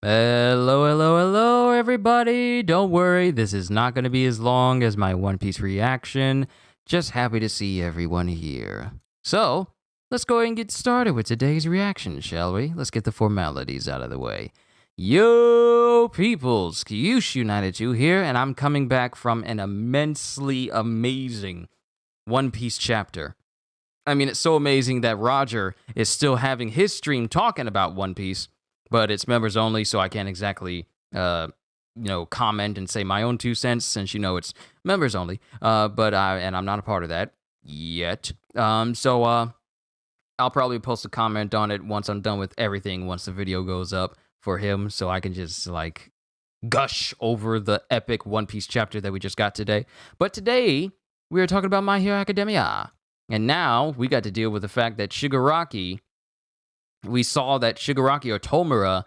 Hello, hello, hello, everybody. Don't worry, this is not going to be as long as my One Piece reaction. Just happy to see everyone here. So, let's go ahead and get started with today's reaction, shall we? Let's get the formalities out of the way. Yo, peoples, Kyushu 92 here, and I'm coming back from an immensely amazing One Piece chapter. I mean, it's so amazing that Roger is still having his stream talking about One Piece, but it's members only, so I can't exactly, comment and say my own 2 cents since it's members only. And I'm not a part of that yet. So I'll probably post a comment on it once I'm done with everything. Once the video goes up for him, so I can just gush over the epic One Piece chapter that we just got today. But today we are talking about My Hero Academia, and now we got to deal with the fact that Shigaraki. We saw that Shigaraki or Tomura,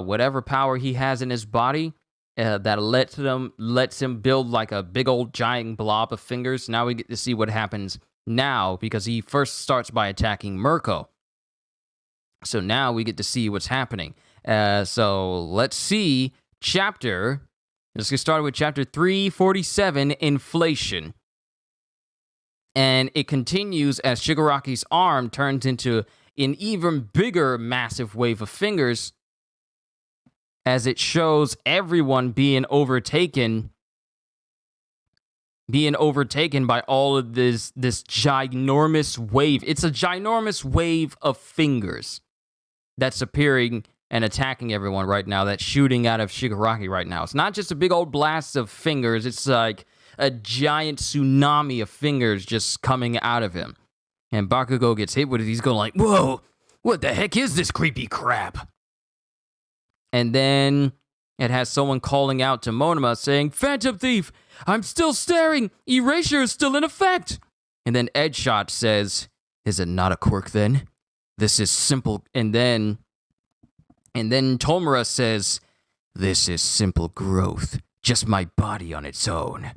whatever power he has in his body, that lets him build like a big old giant blob of fingers. Now we get to see what happens now, because he first starts by attacking Mirko. So now we get to see what's happening. So let's see chapter. Let's get started with chapter 347, Inflation. And it continues as Shigaraki's arm turns into an even bigger massive wave of fingers, as it shows everyone being overtaken by all of this ginormous wave. It's a ginormous wave of fingers that's appearing and attacking everyone right now, that's shooting out of Shigaraki right now. It's not just a big old blast of fingers, it's like a giant tsunami of fingers just coming out of him. And Bakugo gets hit with it. He's going like, whoa, what the heck is this creepy crap? And then it has someone calling out to Monoma saying, Phantom Thief, I'm still staring. Erasure is still in effect. And then Edgeshot says, is it not a quirk then? This is simple. And then Tomura says, this is simple growth. Just my body on its own.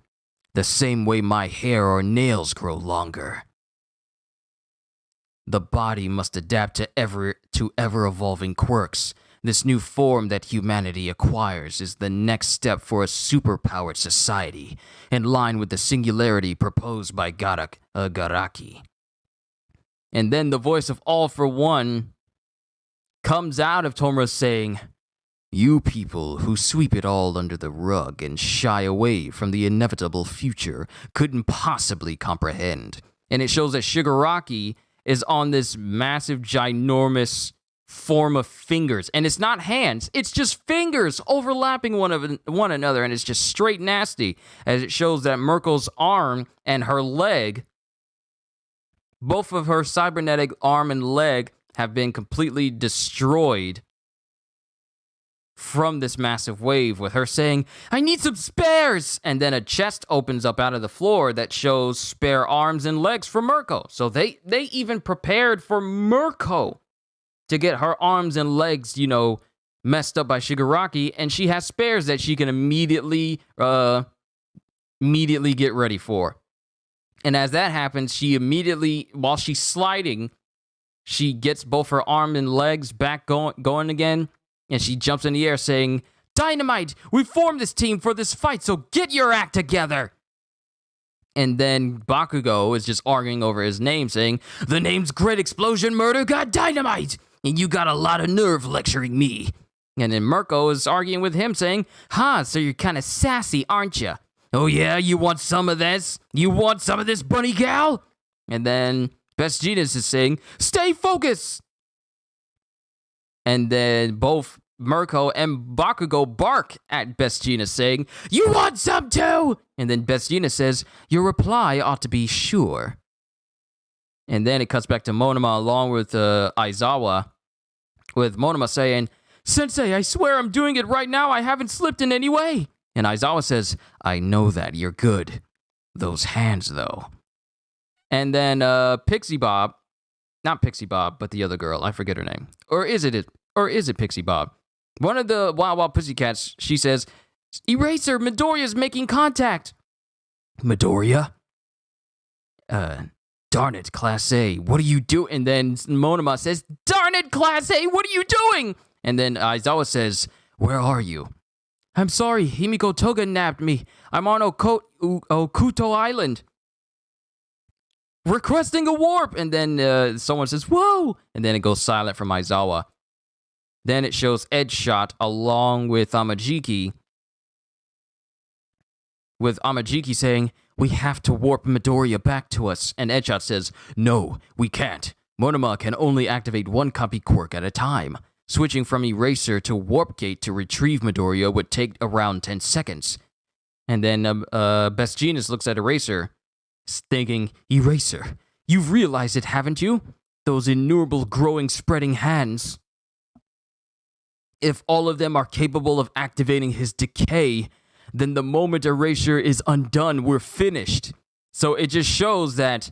The same way my hair or nails grow longer. The body must adapt to ever-evolving quirks. This new form that humanity acquires is the next step for a superpowered society, in line with the singularity proposed by Garaki. And then the voice of All for One comes out of Tomura saying, you people who sweep it all under the rug and shy away from the inevitable future couldn't possibly comprehend. And it shows that Shigaraki is on this massive, ginormous form of fingers. And it's not hands, it's just fingers overlapping one another, and it's just straight nasty, as it shows that Mirko's arm and her leg, both of her cybernetic arm and leg, have been completely destroyed from this massive wave, with her saying, I need some spares! And then a chest opens up out of the floor that shows spare arms and legs for Mirko. So they even prepared for Mirko to get her arms and legs, messed up by Shigaraki, and she has spares that she can immediately get ready for. And as that happens, she immediately, while she's sliding, she gets both her arm and legs back going again. And she jumps in the air saying, Dynamite, we formed this team for this fight, so get your act together. And then Bakugo is just arguing over his name, saying, the name's Great Explosion Murder God Dynamite, and you got a lot of nerve lecturing me. And then Mirko is arguing with him, saying, so you're kind of sassy, aren't you? Oh yeah, you want some of this? You want some of this, bunny gal? And then Best Genius is saying, stay focused. And then both Mirko and Bakugo bark at Best Genius, saying, you want some too? And then Best Genius says, your reply ought to be sure. And then it cuts back to Monoma along with Aizawa, with Monoma saying, Sensei, I swear I'm doing it right now. I haven't slipped in any way. And Aizawa says, I know that. You're good. Those hands, though. And then Pixie Bob, not Pixie Bob, but the other girl, I forget her name. Or is it Pixie Bob? One of the Wild Wild Pussycats, she says, Eraser, Midoriya's making contact. Midoriya? Darn it, Class A, what are you doing? And then Monoma says, darn it, Class A, what are you doing? And then Aizawa says, Where are you? I'm sorry, Himiko Toga nabbed me. I'm on Okuto Island. Requesting a warp! And then someone says, whoa! And then it goes silent from Aizawa. Then it shows Edgeshot along with Amajiki. With Amajiki saying, we have to warp Midoriya back to us. And Edgeshot says, no, we can't. Monoma can only activate one copy quirk at a time. Switching from Eraser to Warp Gate to retrieve Midoriya would take around 10 seconds. And then Best Jeanist looks at Eraser, thinking, Eraser, you've realized it, haven't you? Those innumerable growing, spreading hands. If all of them are capable of activating his decay, then the moment Erasure is undone, we're finished. So it just shows that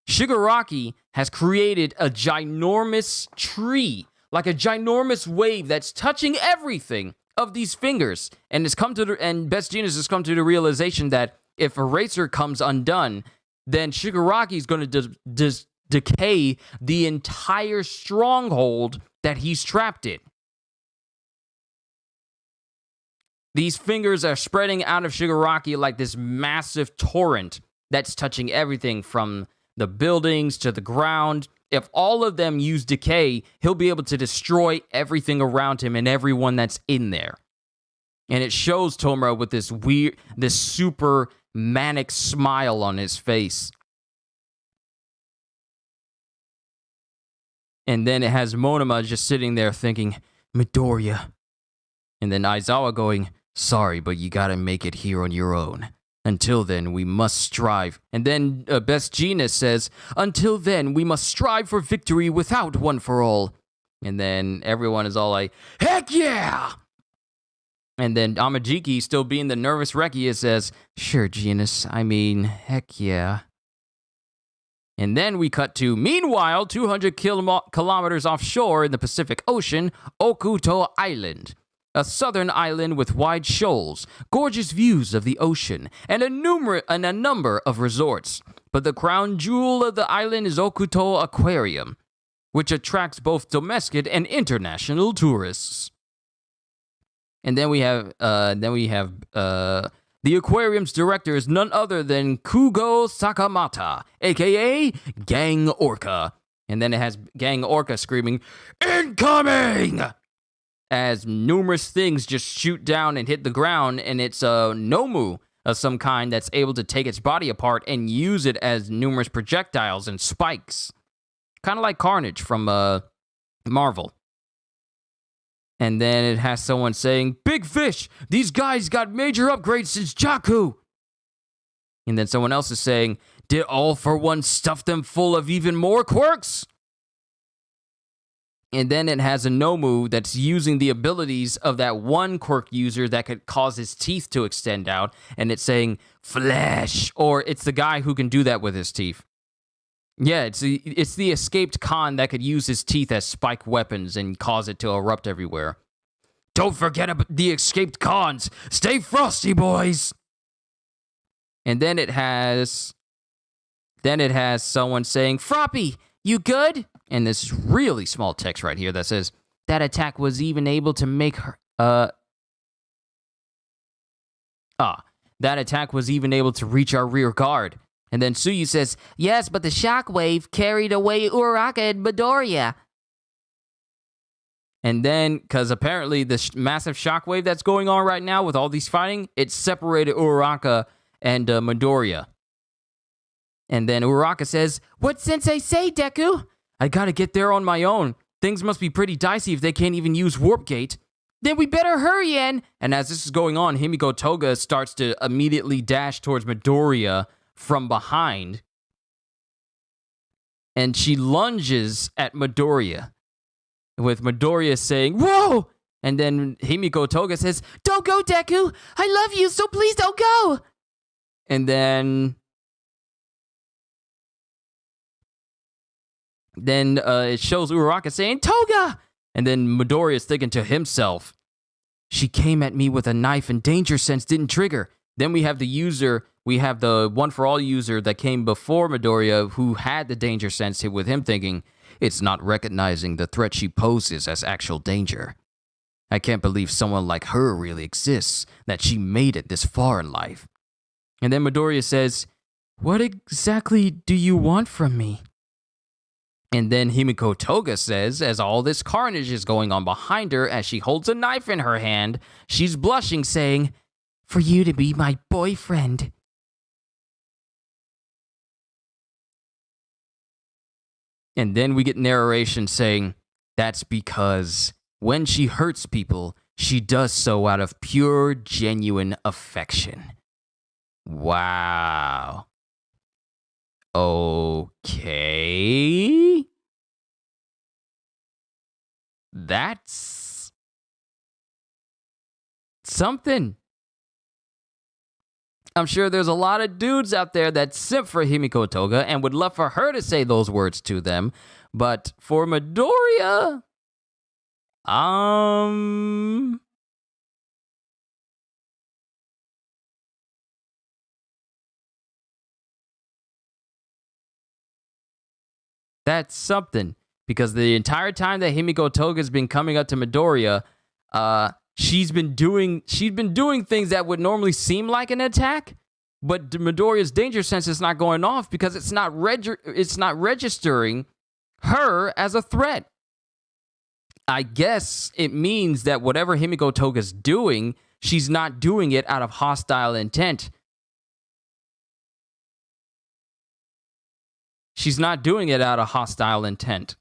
Shigaraki has created a ginormous tree, like a ginormous wave that's touching everything of these fingers. And Best Jeanist has come to the realization that if Eraser comes undone, then Shigaraki is going to decay the entire stronghold that he's trapped in. These fingers are spreading out of Shigaraki like this massive torrent that's touching everything from the buildings to the ground. If all of them use decay, he'll be able to destroy everything around him and everyone that's in there. And it shows Tomura with this super manic smile on his face. And then it has Monoma just sitting there thinking, Midoriya. And then Aizawa going, sorry, but you gotta make it here on your own. Until then, we must strive. And then Best Jeanist says, until then, we must strive for victory without One for All. And then everyone is all like, heck yeah! And then Amajiki, still being the nervous Rekia, says, sure, Jeanist, I mean, heck yeah. And then we cut to, meanwhile, 200 kilometers offshore in the Pacific Ocean, Okuto Island. A southern island with wide shoals, gorgeous views of the ocean, and a number of resorts. But the crown jewel of the island is Okuto Aquarium, which attracts both domestic and international tourists. And then we have the aquarium's director is none other than Kugo Sakamata, aka Gang Orca. And then it has Gang Orca screaming, incoming! As numerous things just shoot down and hit the ground, and it's a Nomu of some kind that's able to take its body apart and use it as numerous projectiles and spikes. Kind of like Carnage from Marvel. And then it has someone saying, big fish, these guys got major upgrades since Jakku. And then someone else is saying, did All for One stuff them full of even more quirks? And then it has a Nomu that's using the abilities of that one quirk user that could cause his teeth to extend out. And it's saying, flesh. Or it's the guy who can do that with his teeth. Yeah, it's the escaped Khan that could use his teeth as spike weapons and cause it to erupt everywhere. Don't forget about the escaped Khans. Stay frosty, boys. And then it has someone saying, Froppy, you good? And this really small text right here that says, that attack was even able to make her, that attack was even able to reach our rear guard. And then Tsuyu says, yes, but the shockwave carried away Uraraka and Midoriya. And then, because apparently the massive shockwave that's going on right now with all these fighting, it separated Uraraka and Midoriya. And then Uraraka says, what'd Sensei say, Deku? I gotta get there on my own. Things must be pretty dicey if they can't even use Warp Gate. Then we better hurry in. And as this is going on, Himiko Toga starts to immediately dash towards Midoriya from behind. And she lunges at Midoriya, with Midoriya saying, whoa! And then Himiko Toga says, don't go, Deku! I love you, so please don't go! And then it shows Uraraka saying, Toga! And then Midoriya is thinking to himself, she came at me with a knife and danger sense didn't trigger. Then we have the One for All user that came before Midoriya who had the danger sense, with him thinking, it's not recognizing the threat she poses as actual danger. I can't believe someone like her really exists, that she made it this far in life. And then Midoriya says, what exactly do you want from me? And then Himiko Toga says, as all this carnage is going on behind her, as she holds a knife in her hand, she's blushing, saying, for you to be my boyfriend. And then we get narration saying, that's because when she hurts people, she does so out of pure, genuine affection. Wow. Okay. That's something. I'm sure there's a lot of dudes out there that simp for Himiko Toga and would love for her to say those words to them. But for Midoriya, that's something. Because the entire time that Himiko Toga's been coming up to Midoriya, she's been doing things that would normally seem like an attack, but Midoriya's danger sense is not going off because it's not registering her as a threat. I guess it means that whatever Himiko Toga's doing, she's not doing it out of hostile intent. She's not doing it out of hostile intent,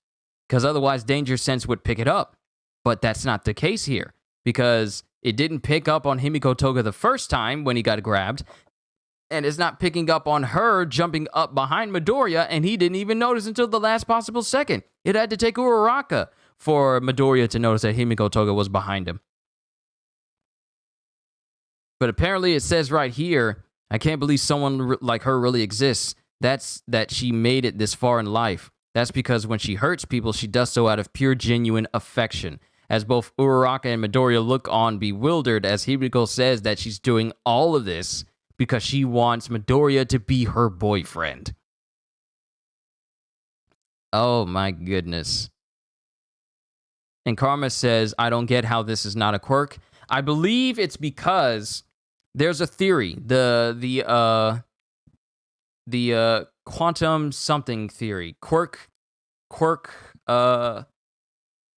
because otherwise danger sense would pick it up. But that's not the case here, because it didn't pick up on Himiko Toga the first time when he got grabbed, and it's not picking up on her jumping up behind Midoriya, and he didn't even notice until the last possible second. It had to take Uraraka for Midoriya to notice that Himiko Toga was behind him. But apparently it says right here, I can't believe someone like her really exists. That's that she made it this far in life. That's because when she hurts people, she does so out of pure, genuine affection. As both Uraraka and Midoriya look on bewildered as Himiko says that she's doing all of this because she wants Midoriya to be her boyfriend. Oh my goodness. And Karma says, I don't get how this is not a quirk. I believe it's because there's a theory. The quantum something theory. Quirk,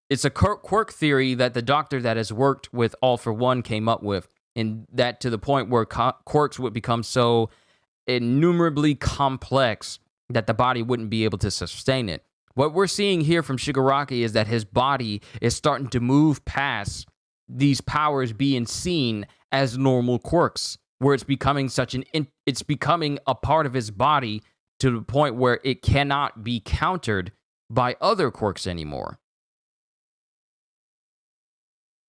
it's a quirk theory that the doctor that has worked with All for One came up with, and that to the point where quirks would become so innumerably complex that the body wouldn't be able to sustain it. What we're seeing here from Shigaraki is that his body is starting to move past these powers being seen as normal quirks, where it's becoming it's becoming a part of his body to the point where it cannot be countered by other quirks anymore.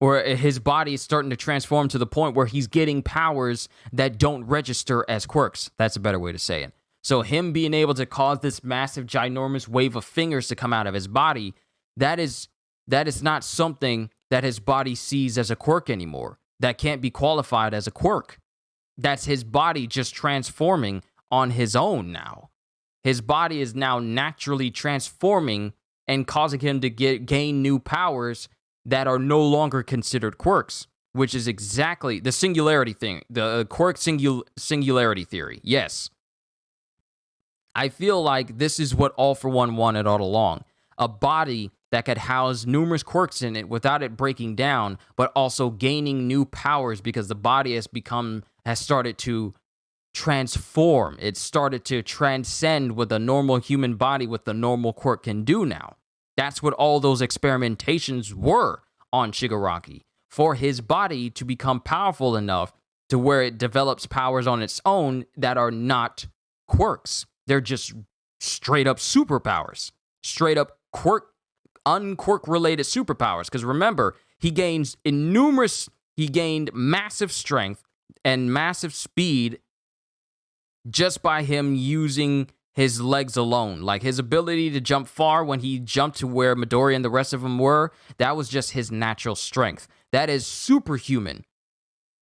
Or his body is starting to transform to the point where he's getting powers that don't register as quirks. That's a better way to say it. So him being able to cause this massive, ginormous wave of fingers to come out of his body, that is not something that his body sees as a quirk anymore. That can't be qualified as a quirk. That's his body just transforming on his own now. His body is now naturally transforming and causing him to gain new powers that are no longer considered quirks, which is exactly the singularity thing, the quirk singularity theory. Yes. I feel like this is what All for One wanted all along. A body that could house numerous quirks in it without it breaking down, but also gaining new powers because the body has started to transform. It started to transcend what a normal human body with the normal quirk can do now. That's what all those experimentations were on Shigaraki. For his body to become powerful enough to where it develops powers on its own that are not quirks. They're just straight up superpowers. Straight up unquirk related superpowers. Because remember, he gained massive strength and massive speed just by him using his legs alone. Like his ability to jump far when he jumped to where Midoriya and the rest of them were, that was just his natural strength. That is superhuman.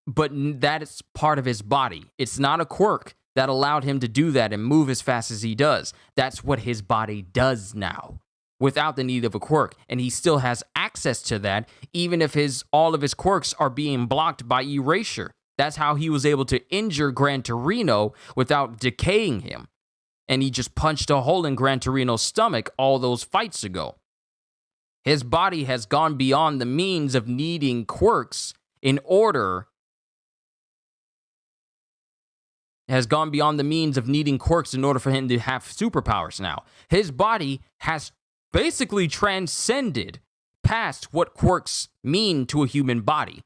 But that is part of his body. It's not a quirk that allowed him to do that and move as fast as he does. That's what his body does now. without the need of a quirk, and he still has access to that, even if all of his quirks are being blocked by erasure. That's how he was able to injure Gran Torino without decaying him. And he just punched a hole in Gran Torino's stomach all those fights ago. His body has gone beyond the means of needing quirks in order... has gone beyond the means of needing quirks in order for him to have superpowers now. His body has basically transcended past what quirks mean to a human body.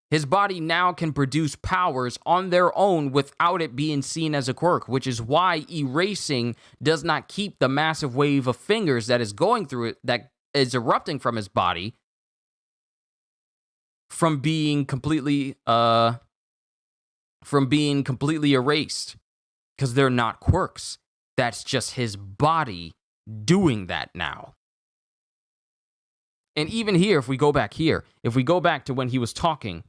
His body now can produce powers on their own without it being seen as a quirk, which is why erasing does not keep the massive wave of fingers that is going through it, that is erupting from his body, from being completely erased, because they're not quirks. That's just his body doing that now. And even here, if we go back to when he was talking,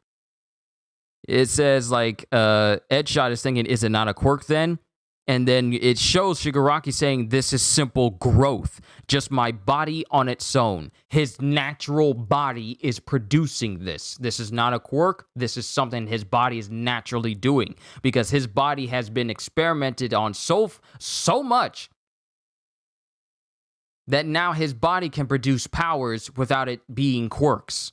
it says like Edgeshot is thinking, is it not a quirk then? And then it shows Shigaraki saying, this is simple growth, just my body on its own. His natural body is producing this. This is not a quirk. This is something his body is naturally doing, because his body has been experimented on so much that now his body can produce powers without it being quirks.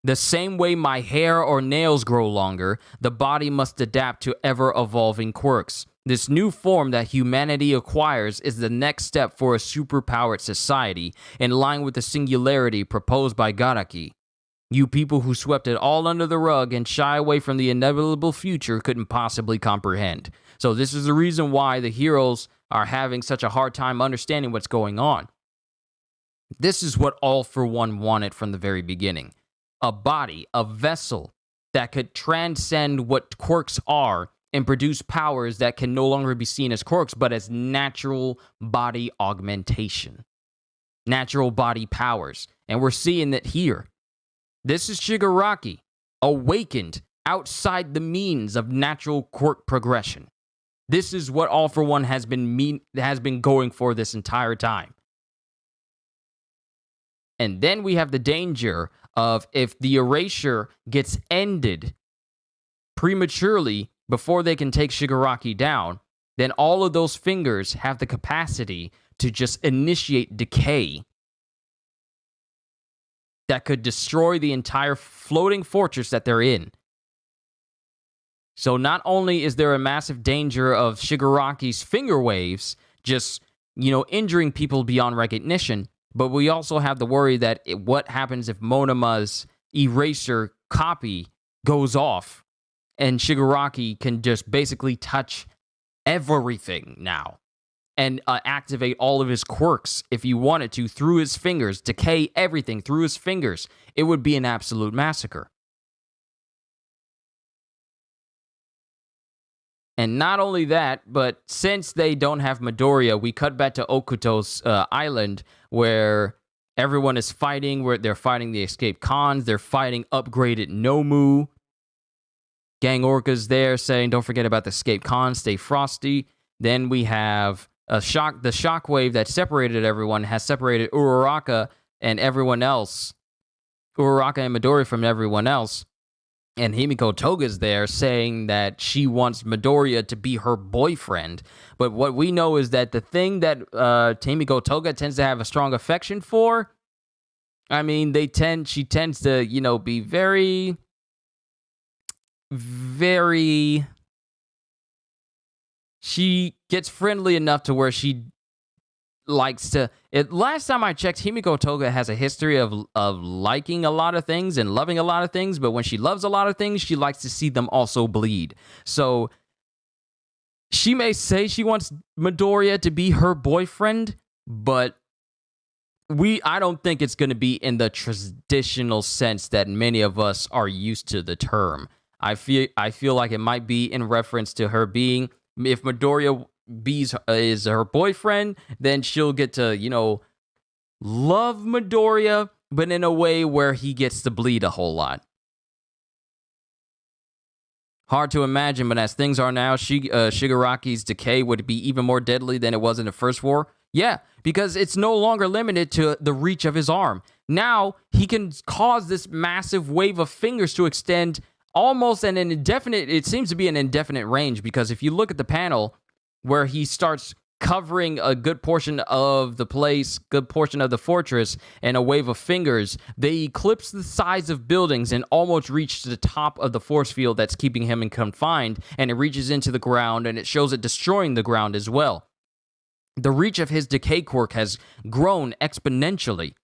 The same way my hair or nails grow longer, the body must adapt to ever-evolving quirks. This new form that humanity acquires is the next step for a superpowered society, in line with the singularity proposed by Garaki. You people who swept it all under the rug and shy away from the inevitable future couldn't possibly comprehend. So this is the reason why the heroes are having such a hard time understanding what's going on. This is what All For One wanted from the very beginning. A body, a vessel that could transcend what quirks are and produce powers that can no longer be seen as quirks, but as natural body augmentation. Natural body powers. And we're seeing it here. This is Shigaraki, awakened outside the means of natural quirk progression. This is what All For One has been going for this entire time. And then we have the danger of, if the erasure gets ended prematurely before they can take Shigaraki down, then all of those fingers have the capacity to just initiate decay that could destroy the entire floating fortress that they're in. So not only is there a massive danger of Shigaraki's finger waves just, injuring people beyond recognition, but we also have the worry that what happens if Monama's eraser copy goes off and Shigaraki can just basically touch everything now and activate all of his quirks if he wanted to through his fingers, decay everything through his fingers. It would be an absolute massacre. And not only that, but since they don't have Midoriya, we cut back to Okuto's island, where everyone is fighting, where they're fighting the escaped Khans, they're fighting upgraded Nomu. Gang Orca's there saying, don't forget about the escaped Khans, stay frosty. Then we have the shockwave that separated everyone, has separated Uraraka and everyone else. Uraraka and Midoriya from everyone else. And Himiko Toga's there saying that she wants Midoriya to be her boyfriend. But what we know is that the thing that Himiko Toga tends to have a strong affection for, she tends to, be very, very... She gets friendly enough to where she likes to... Last time I checked, Himiko Toga has a history of liking a lot of things and loving a lot of things, but when she loves a lot of things, she likes to see them also bleed. So she may say she wants Midoriya to be her boyfriend, but I don't think it's going to be in the traditional sense that many of us are used to the term. I feel like it might be in reference to her being... If Midoriya is her boyfriend, then she'll get to, love Midoriya, but in a way where he gets to bleed a whole lot. Hard to imagine, but as things are now, Shigaraki's decay would be even more deadly than it was in the first war. Yeah, because it's no longer limited to the reach of his arm. Now he can cause this massive wave of fingers to extend almost an indefinite, it seems to be an indefinite range, because if you look at the panel where he starts covering a good portion of the place, good portion of the fortress, and a wave of fingers, they eclipse the size of buildings and almost reach to the top of the force field that's keeping him confined, and it reaches into the ground, and it shows it destroying the ground as well. The reach of his decay quirk has grown exponentially.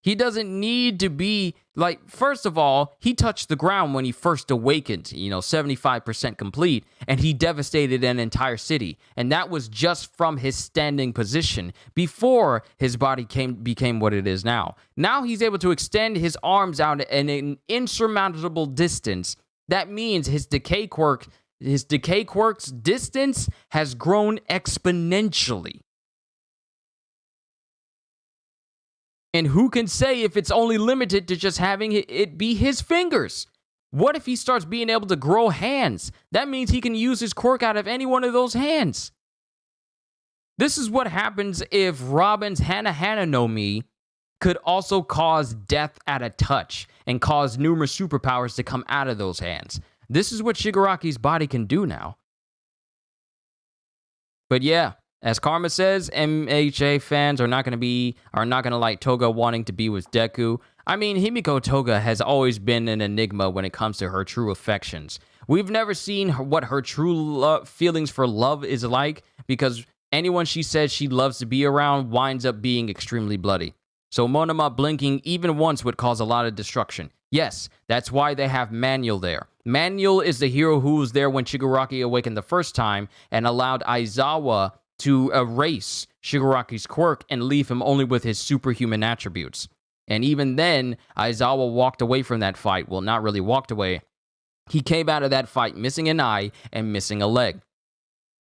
He doesn't need to be, like, first of all, he touched the ground when he first awakened, 75% complete, and he devastated an entire city. And that was just from his standing position before his body became what it is now. Now he's able to extend his arms out in an insurmountable distance. That means his decay quirk's distance has grown exponentially. And who can say if it's only limited to just having it be his fingers? What if he starts being able to grow hands? That means he can use his quirk out of any one of those hands. This is what happens if Robin's Hana no Mi could also cause death at a touch and cause numerous superpowers to come out of those hands. This is what Shigaraki's body can do now. But yeah, as Karma says, MHA fans are not going to like Toga wanting to be with Deku. I mean, Himiko Toga has always been an enigma when it comes to her true affections. We've never seen what her true feelings for love is like, because anyone she says she loves to be around winds up being extremely bloody. So Monoma blinking even once would cause a lot of destruction. Yes, that's why they have Manuel there. Manuel is the hero who was there when Shigaraki awakened the first time and allowed Aizawa to erase Shigaraki's quirk and leave him only with his superhuman attributes. And even then, Aizawa walked away from that fight. Well, not really walked away. He came out of that fight missing an eye and missing a leg.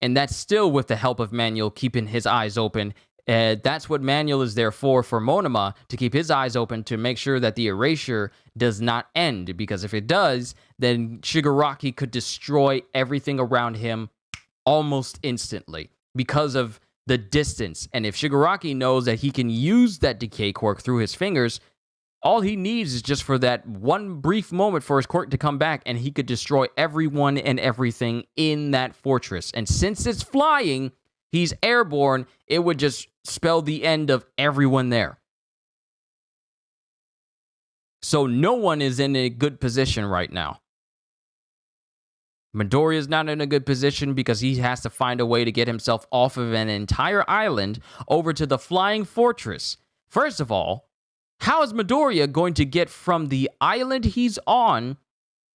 And that's still with the help of Manuel keeping his eyes open. That's what Manuel is there for Monoma, to keep his eyes open to make sure that the erasure does not end. Because if it does, then Shigaraki could destroy everything around him almost instantly, because of the distance. And if Shigaraki knows that he can use that decay quirk through his fingers, all he needs is just for that one brief moment for his quirk to come back, and he could destroy everyone and everything in that fortress. And since it's flying, he's airborne, it would just spell the end of everyone there. So no one is in a good position right now. Midoriya is not in a good position because he has to find a way to get himself off of an entire island over to the flying fortress. First of all, how is Midoriya going to get from the island he's on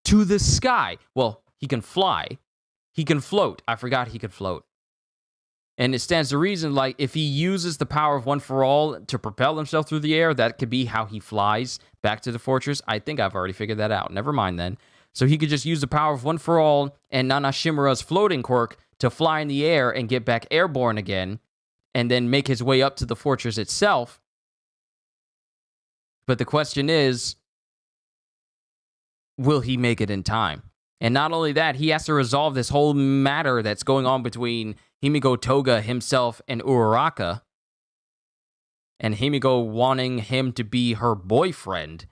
to the sky? Well, he can fly. He can float. I forgot he could float. And it stands to reason, like, if he uses the power of One For All to propel himself through the air, that could be how he flies back to the fortress. I think I've already figured that out. Never mind then. So he could just use the power of One For All and Nana Shimura's floating quirk to fly in the air and get back airborne again, and then make his way up to the fortress itself. But the question is, will he make it in time? And not only that, he has to resolve this whole matter that's going on between Himiko Toga himself and Uraraka, and Himiko wanting him to be her boyfriend.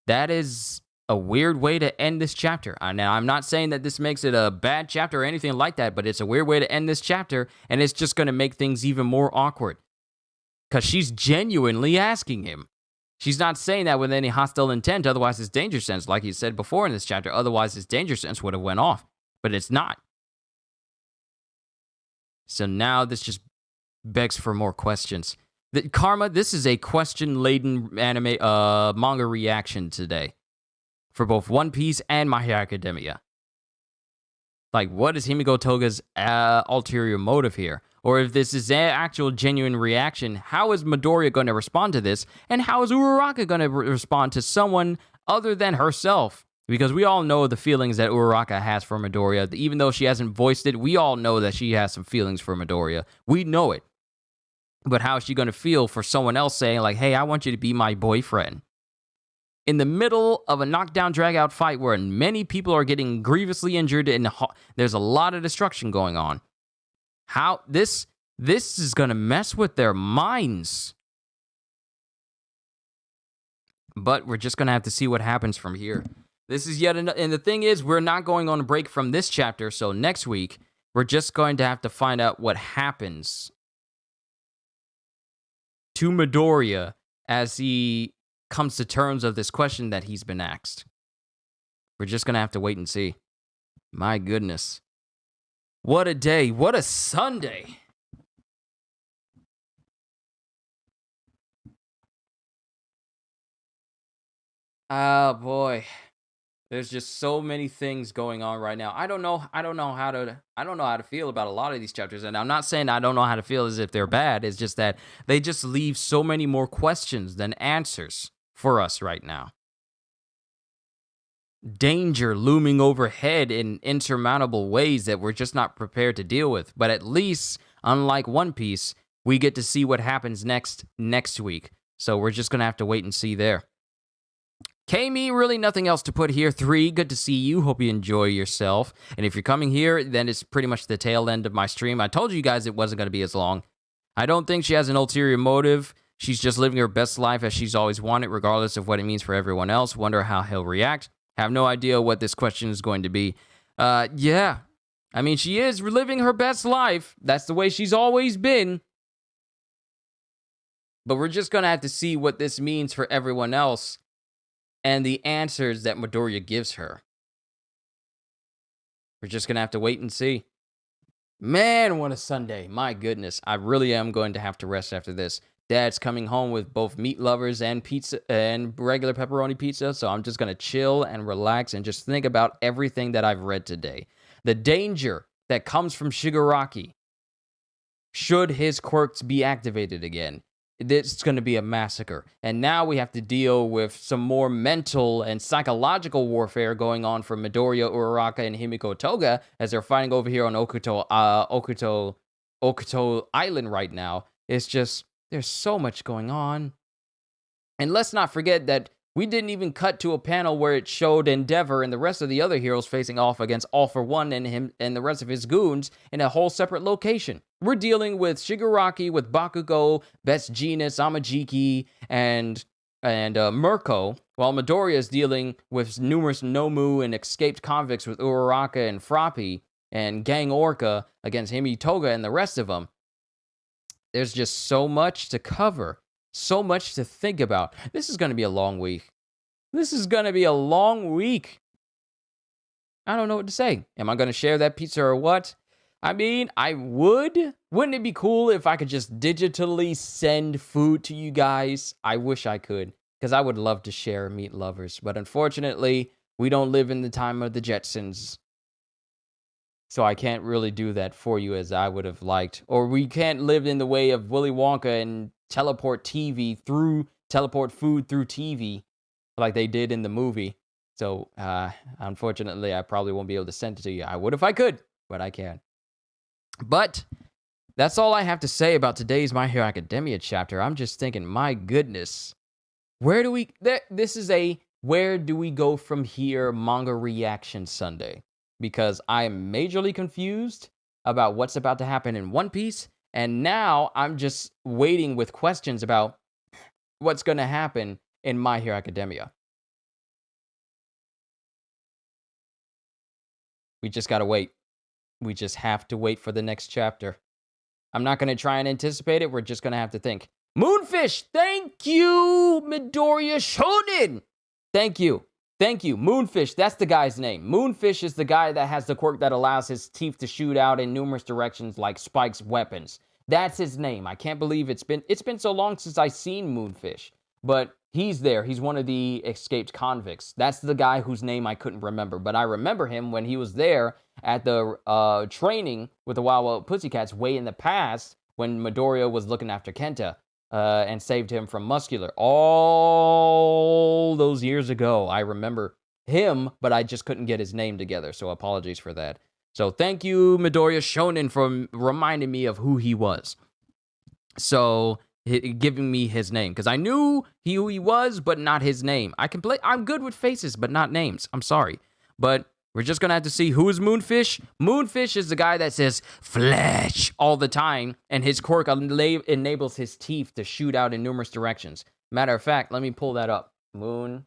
That is a weird way to end this chapter. Now, I'm not saying that this makes it a bad chapter or anything like that, but it's a weird way to end this chapter, and it's just going to make things even more awkward. Because she's genuinely asking him. She's not saying that with any hostile intent, otherwise his danger sense, like he said before in this chapter, otherwise his danger sense would have went off. But it's not. So now this just begs for more questions. Karma, this is a question-laden manga reaction today for both One Piece and My Hero Academia. Like, what is Himiko Toga's ulterior motive here? Or if this is an actual genuine reaction, how is Midoriya going to respond to this? And how is Uraraka going to respond to someone other than herself? Because we all know the feelings that Uraraka has for Midoriya. Even though she hasn't voiced it, we all know that she has some feelings for Midoriya. We know it. But how is she going to feel for someone else saying, like, hey, I want you to be my boyfriend? In the middle of a knockdown, drag-out fight where many people are getting grievously injured and there's a lot of destruction going on. How this This is going to mess with their minds. But we're just going to have to see what happens from here. This is yet another, and the thing is, we're not going on a break from this chapter, so next week, we're just going to have to find out what happens to Midoriya as he comes to terms of this question that he's been asked. We're just going to have to wait and see. My goodness. What a day. What a Sunday. Oh, boy. There's just so many things going on right now. I don't know how to feel about a lot of these chapters. And I'm not saying I don't know how to feel as if they're bad. It's just that they just leave so many more questions than answers for us right now. Danger looming overhead in insurmountable ways that we're just not prepared to deal with. But at least, unlike One Piece, we get to see what happens next week. So we're just going to have to wait and see there. Kami, really nothing else to put here. 3, good to see you. Hope you enjoy yourself. And if you're coming here, then it's pretty much the tail end of my stream. I told you guys it wasn't going to be as long. I don't think she has an ulterior motive. She's just living her best life as she's always wanted, regardless of what it means for everyone else. Wonder how he'll react. Have no idea what this question is going to be. Yeah. I mean, she is living her best life. That's the way she's always been. But we're just going to have to see what this means for everyone else and the answers that Midoriya gives her. We're just going to have to wait and see. Man, what a Sunday. My goodness. I really am going to have to rest after this. Dad's coming home with both meat lovers and pizza and regular pepperoni pizza, so I'm just going to chill and relax and just think about everything that I've read today. The danger that comes from Shigaraki should his quirks be activated again. It's going to be a massacre. And now we have to deal with some more mental and psychological warfare going on for Midoriya, Uraraka, and Himiko Toga as they're fighting over here on Okuto Island right now. It's just, there's so much going on. And let's not forget that we didn't even cut to a panel where it showed Endeavor and the rest of the other heroes facing off against All For One and him and the rest of his goons in a whole separate location. We're dealing with Shigaraki, with Bakugo, Best Jeanist, Amajiki, and Mirko, while Midoriya is dealing with numerous Nomu and escaped convicts with Uraraka and Froppy, and Gang Orca against Himi Toga and the rest of them. There's just so much to cover. So much to think about. This is going to be a long week. This is going to be a long week. I don't know what to say. Am I going to share that pizza or what? I mean, I would. Wouldn't it be cool if I could just digitally send food to you guys? I wish I could, because I would love to share meat lovers. But unfortunately, we don't live in the time of the Jetsons. So I can't really do that for you as I would have liked. Or we can't live in the way of Willy Wonka and teleport food through TV like they did in the movie. So unfortunately, I probably won't be able to send it to you. I would if I could, but I can't. But that's all I have to say about today's My Hero Academia chapter. I'm just thinking, my goodness, this is a where do we go from here manga reaction Sunday, because I am majorly confused about what's about to happen in One Piece. And now I'm just waiting with questions about what's going to happen in My Hero Academia. We just got to wait. We just have to wait for the next chapter. I'm not going to try and anticipate it. We're just going to have to think. Moonfish, thank you, Midoriya Shonen. Thank you. Thank you. Moonfish, that's the guy's name. Moonfish is the guy that has the quirk that allows his teeth to shoot out in numerous directions like Spike's weapons. That's his name. I can't believe it's been so long since I've seen Moonfish. But he's there. He's one of the escaped convicts. That's the guy whose name I couldn't remember. But I remember him when he was there at the training with the Wild Wild Pussycats way in the past when Midoriya was looking after Kenta. And saved him from Muscular. All those years ago, I remember him, but I just couldn't get his name together, so apologies for that. So thank you, Midoriya Shonen, for reminding me of who he was. So, giving me his name, because I knew who he was, but not his name. I'm good with faces, but not names. I'm sorry. But We're just going to have to see who is Moonfish. Moonfish is the guy that says flesh all the time, and his quirk enables his teeth to shoot out in numerous directions. Matter of fact, let me pull that up. Moonfish.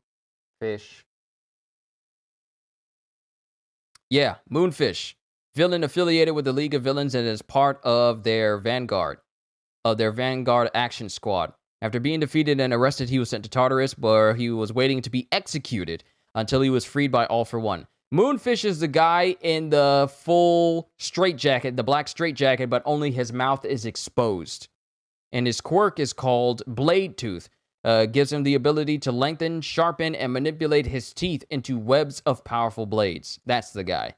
Yeah, Moonfish. Villain affiliated with the League of Villains and is part of their Vanguard action squad. After being defeated and arrested, he was sent to Tartarus, where he was waiting to be executed until he was freed by All for One. Moonfish is the guy in the full straitjacket, the black straitjacket, but only his mouth is exposed. And his quirk is called Blade Tooth. Gives him the ability to lengthen, sharpen, and manipulate his teeth into webs of powerful blades. That's the guy.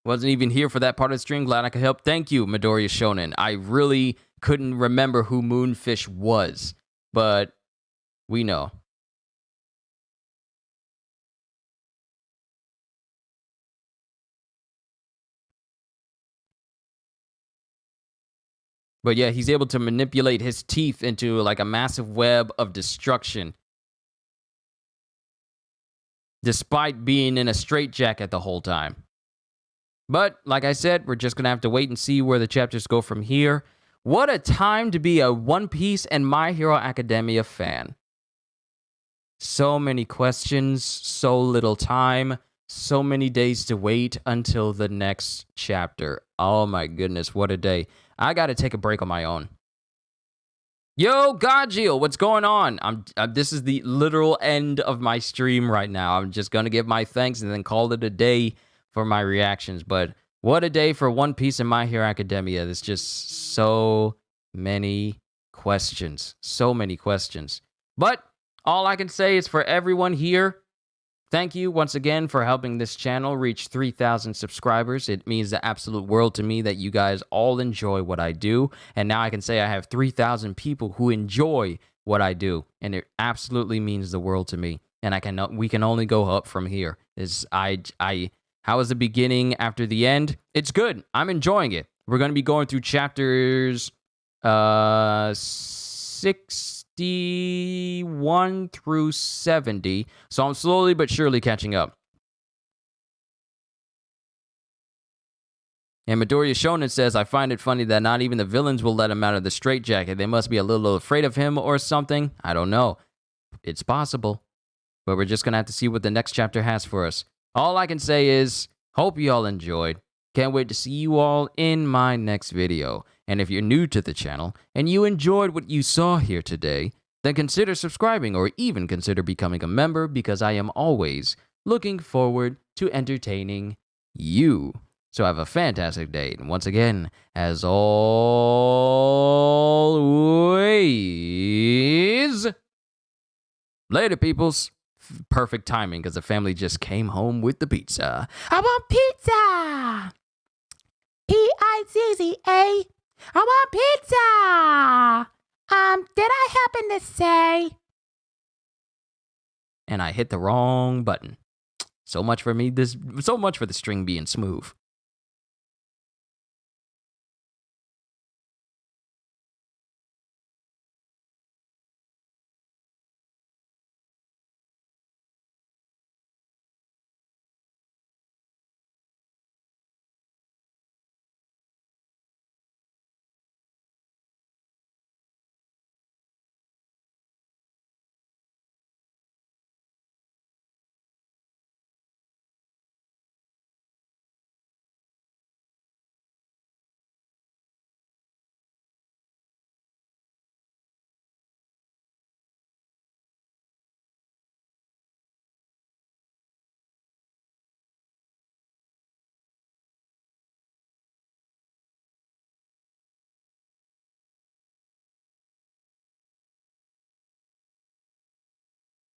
Wasn't even here for that part of the stream. Glad I could help. Thank you, Midoriya Shonen. I really couldn't remember who Moonfish was, but we know. But yeah, he's able to manipulate his teeth into like a massive web of destruction. Despite being in a straitjacket the whole time. But, like I said, we're just going to have to wait and see where the chapters go from here. What a time to be a One Piece and My Hero Academia fan. So many questions, so little time, so many days to wait until the next chapter. Oh my goodness, what a day. I got to take a break on my own. Yo, Godjiel, what's going on? This is the literal end of my stream right now. I'm just going to give my thanks and then call it a day for my reactions. But what a day for One Piece and My Hero Academia. There's just so many questions. So many questions. But all I can say is for everyone here, thank you once again for helping this channel reach 3,000 subscribers. It means the absolute world to me that you guys all enjoy what I do. And now I can say I have 3,000 people who enjoy what I do. And it absolutely means the world to me. And we can only go up from here. How is the beginning after the end? It's good. I'm enjoying it. We're going to be going through chapters 61 through 70. So I'm slowly but surely catching up. And Midoriya Shonen says, I find it funny that not even the villains will let him out of the straitjacket. They must be a little afraid of him or something. I don't know. It's possible. But we're just going to have to see what the next chapter has for us. All I can say is, hope you all enjoyed. Can't wait to see you all in my next video. And if you're new to the channel and you enjoyed what you saw here today, then consider subscribing or even consider becoming a member because I am always looking forward to entertaining you. So have a fantastic day. And once again, as always, later, peoples. Perfect timing because the family just came home with the pizza. I want pizza! P-I-Z-Z-A. I want pizza! Did I happen to say? And I hit the wrong button. So much for the string being smooth.